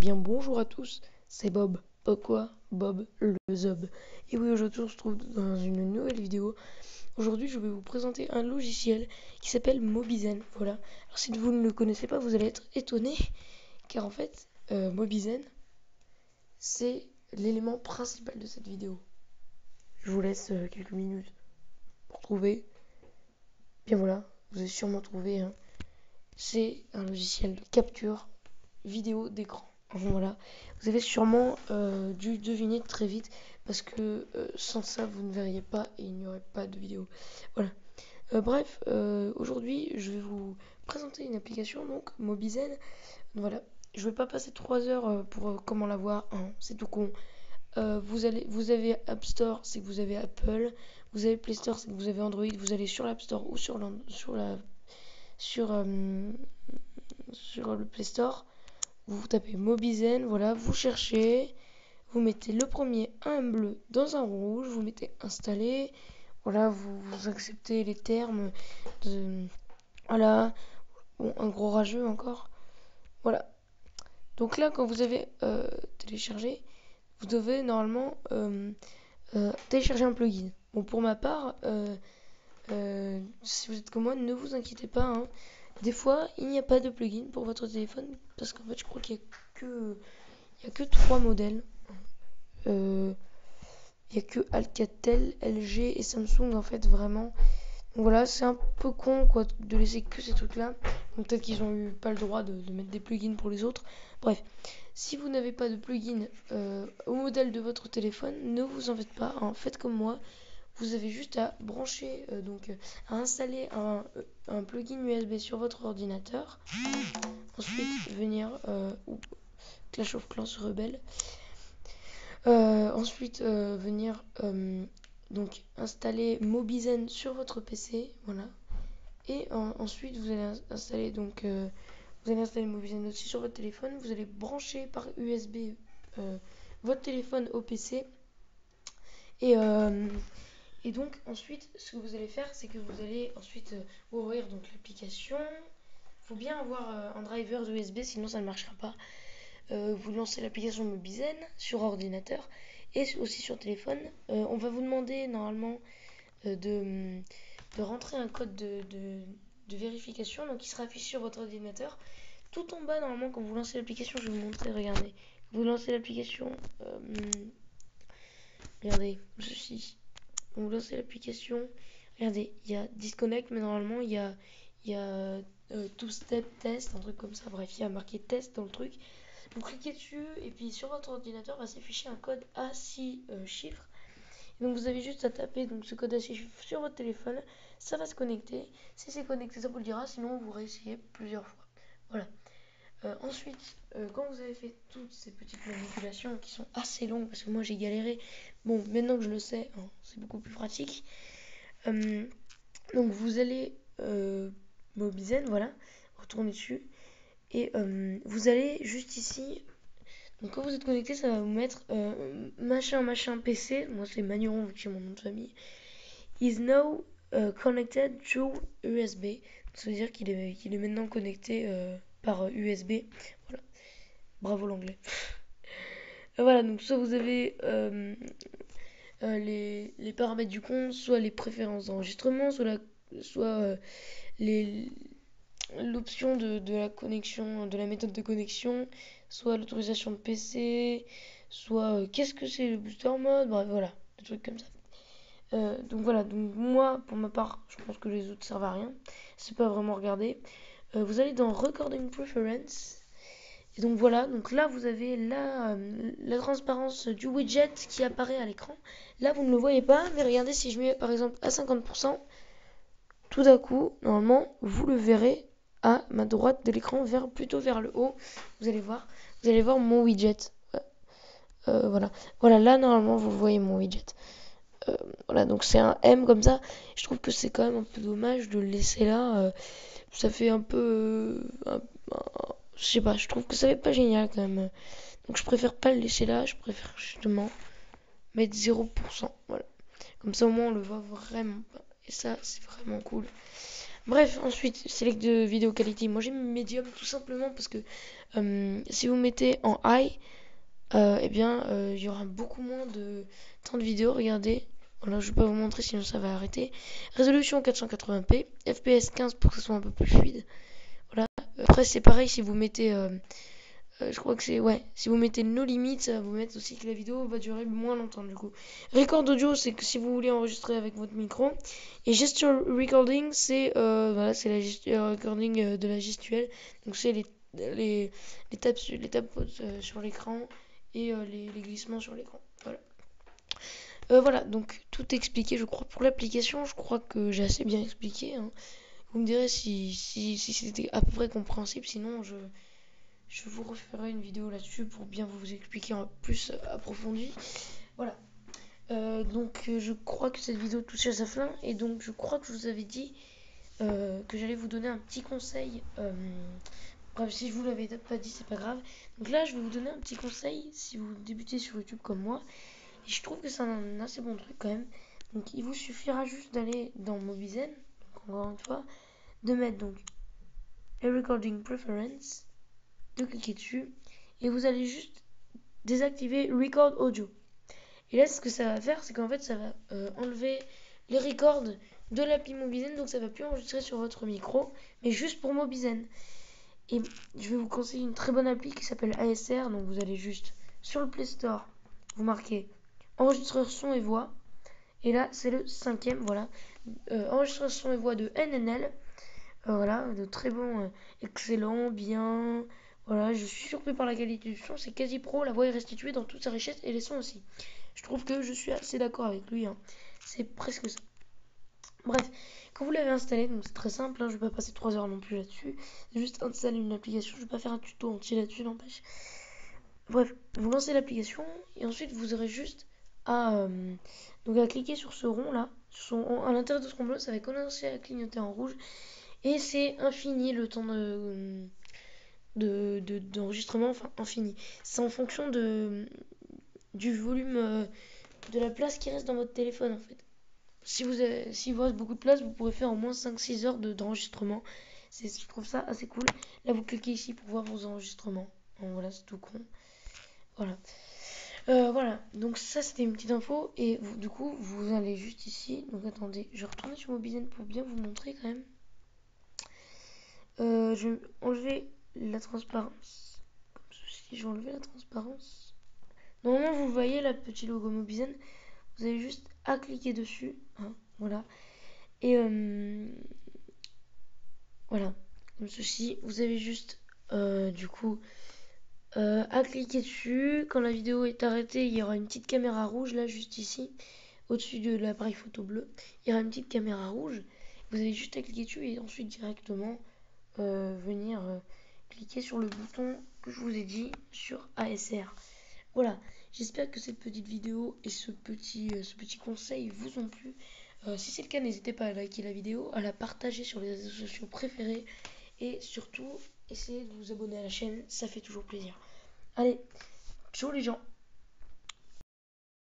bien, bonjour à tous, c'est Bob. Bob quoi? Bob le Zob. Et oui, aujourd'hui on se retrouve dans une nouvelle vidéo. Aujourd'hui je vais vous présenter un logiciel qui s'appelle Mobizen. Voilà. Alors si vous ne le connaissez pas, vous allez être étonné, car en fait, Mobizen, c'est l'élément principal de cette vidéo. Je vous laisse quelques minutes pour trouver. Bien voilà, vous avez sûrement trouvé. C'est un logiciel de capture vidéo d'écran. Voilà, vous avez sûrement dû deviner très vite parce que sans ça vous ne verriez pas et il n'y aurait pas de vidéo. Voilà. Bref, aujourd'hui je vais vous présenter une application, donc Mobizen. Voilà, je vais pas passer 3 heures pour comment la voir, hein, c'est tout con. Vous avez App Store, c'est que vous avez Apple. Vous avez Play Store, c'est que vous avez Android. Vous allez sur l'App Store ou sur, euh, sur le Play Store. Vous tapez Mobizen, voilà, vous cherchez, vous mettez le premier un M bleu dans un rouge, vous mettez installer, voilà, vous acceptez les termes de, voilà, bon, un gros rageux encore, voilà. Donc là, quand vous avez téléchargé, vous devez normalement télécharger un plugin. Bon, pour ma part, si vous êtes comme moi, ne vous inquiétez pas, hein. Des fois, il n'y a pas de plugin pour votre téléphone, parce qu'en fait, je crois qu'il n'y a que... Il n'y a que 3 modèles. Il n'y a que Alcatel, LG et Samsung en fait vraiment. Donc voilà, c'est un peu con quoi de laisser que ces trucs là. Donc peut-être qu'ils ont eu pas le droit de mettre des plugins pour les autres. Bref, si vous n'avez pas de plugin au modèle de votre téléphone, ne vous en faites pas, hein. Faites comme moi. Vous avez juste à brancher, à installer un plugin USB sur votre ordinateur. Ensuite, venir Clash of Clans Rebelle. Ensuite, venir donc installer Mobizen sur votre PC, voilà. Et ensuite, vous allez installer vous allez installer Mobizen aussi sur votre téléphone. Vous allez brancher par USB votre téléphone au PC. Et, euh, et donc ensuite, ce que vous allez faire, c'est que vous allez ensuite ouvrir donc l'application. Il faut bien avoir un driver USB, sinon ça ne marchera pas. Vous lancez l'application Mobizen sur ordinateur et aussi sur téléphone. On va vous demander normalement de rentrer un code de vérification, donc il sera affiché sur votre ordinateur. Tout en bas, normalement, quand vous lancez l'application, je vais vous montrer, regardez. Vous lancez l'application, regardez, ceci. Vous lancez l'application, regardez, il y a Disconnect, mais normalement, il y a Two-Step Test, un truc comme ça. Bref, il y a marqué test dans le truc. Vous cliquez dessus et puis sur votre ordinateur va s'afficher un code à 6 chiffres. Donc vous avez juste à taper donc, ce code à 6 chiffres sur votre téléphone, ça va se connecter. Si c'est connecté, ça vous le dira, sinon vous réessayez plusieurs fois. Voilà. Ensuite, quand vous avez fait toutes ces petites manipulations qui sont assez longues, parce que moi j'ai galéré, bon maintenant que je le sais, hein, c'est beaucoup plus pratique. Donc vous allez Mobizen, voilà, retournez dessus. Et vous allez juste ici. Donc quand vous êtes connecté, ça va vous mettre machin machin PC. Moi c'est Magneron vu que c'est mon nom de famille. Is now connected through USB. Ça veut dire qu'il est maintenant connecté par USB. Voilà. Bravo l'anglais. Voilà, donc soit vous avez les paramètres du compte, soit les préférences d'enregistrement, soit les, l'option de la connexion, de la méthode de connexion, soit l'autorisation de PC, soit qu'est-ce que c'est le booster mode, bref voilà, des trucs comme ça. Donc voilà, donc moi pour ma part, je pense que les autres servent à rien, c'est pas vraiment regarder. Vous allez dans Recording Preference. Et donc voilà, donc là vous avez la transparence du widget qui apparaît à l'écran. Là vous ne le voyez pas, mais regardez si je mets par exemple à 50%, tout d'un coup, normalement, vous le verrez à ma droite de l'écran, plutôt vers le haut. Vous allez voir mon widget. Voilà. Voilà, là, normalement, vous voyez mon widget. Voilà, donc c'est un M comme ça. Je trouve que c'est quand même un peu dommage de le laisser là. Ça fait un peu. Je sais pas, je trouve que ça fait pas génial quand même. Donc je préfère pas le laisser là, je préfère justement mettre 0%. Voilà. Comme ça, au moins, on le voit vraiment pas. Et ça, c'est vraiment cool. Bref, ensuite, select de vidéo quality. Moi j'ai mis medium tout simplement parce que si vous mettez en high, eh bien il y aura beaucoup moins de temps de vidéo. Regardez, voilà, je vais pas vous montrer sinon ça va arrêter. Résolution 480p, FPS 15 pour que ce soit un peu plus fluide. Voilà. Après c'est pareil si vous mettez je crois que c'est ouais, si vous mettez no limit, ça va vous mettre aussi que la vidéo va durer moins longtemps du coup. Record audio, c'est que si vous voulez enregistrer avec votre micro. Et gesture recording, c'est voilà, c'est la gesture recording de la gestuelle. Donc c'est les tapes sur l'écran et les glissements sur l'écran. Voilà. Voilà, donc tout expliqué, je crois, pour l'application. Je crois que j'ai assez bien expliqué, hein. Vous me direz si c'était à peu près compréhensible, sinon je vous referai une vidéo là-dessus pour bien vous expliquer en plus approfondi. Voilà. Donc je crois que cette vidéo touche à sa fin et donc je crois que je vous avais dit que j'allais vous donner un petit conseil. Bref, si je vous l'avais pas dit, c'est pas grave. Donc là, je vais vous donner un petit conseil si vous débutez sur YouTube comme moi. Et je trouve que c'est un assez bon truc quand même. Donc il vous suffira juste d'aller dans Mobizen, donc encore une fois, de mettre donc les Recording Preference, de cliquer dessus et vous allez juste désactiver Record Audio. Et là, ce que ça va faire, c'est qu'en fait, ça va enlever les records de l'appli Mobizen, donc ça va plus enregistrer sur votre micro, mais juste pour Mobizen. Et je vais vous conseiller une très bonne appli qui s'appelle ASR, donc vous allez juste sur le Play Store, vous marquez enregistreur son et voix, et là, c'est le cinquième, voilà, enregistreur son et voix de NNL, voilà, de très bon, excellent, bien. Voilà, je suis surpris par la qualité du son, c'est quasi pro, la voix est restituée dans toute sa richesse et les sons aussi. Je trouve que je suis assez d'accord avec lui, hein. C'est presque ça. Bref, quand vous l'avez installé, donc c'est très simple, hein, je vais pas passer 3 heures non plus là-dessus. C'est juste installer une application, je vais pas faire un tuto entier là-dessus, n'empêche. Bref, vous lancez l'application et ensuite vous aurez juste donc à cliquer sur ce rond là, à l'intérieur de ce rond bleu, ça va commencer à clignoter en rouge et c'est infini le temps d'enregistrement, enfin infini. C'est en fonction du volume de la place qui reste dans votre téléphone en fait. Si vous reste beaucoup de place, vous pourrez faire au moins 5-6 heures d'enregistrement. Je trouve ça assez cool. Là, vous cliquez ici pour voir vos enregistrements. Bon, voilà, c'est tout con. Voilà. Voilà. Donc ça, c'était une petite info. Et du coup, vous allez juste ici. Donc attendez, je vais retourner sur Mobizen pour bien vous montrer quand même. Je vais enlever la transparence. Comme ceci, je vais enlever la transparence. Normalement, vous voyez la petit logo Mobizen. Vous avez juste à cliquer dessus. Hein, voilà. Et voilà, comme ceci. Vous avez juste du coup à cliquer dessus. Quand la vidéo est arrêtée, il y aura une petite caméra rouge là, juste ici, au-dessus de l'appareil photo bleu. Il y aura une petite caméra rouge. Vous avez juste à cliquer dessus et ensuite directement venir cliquer sur le bouton que je vous ai dit sur ASR. Voilà, j'espère que cette petite vidéo et ce petit conseil vous ont plu. Si c'est le cas, n'hésitez pas à liker la vidéo, à la partager sur les réseaux sociaux préférés et surtout, essayez de vous abonner à la chaîne, ça fait toujours plaisir. Allez, ciao les gens!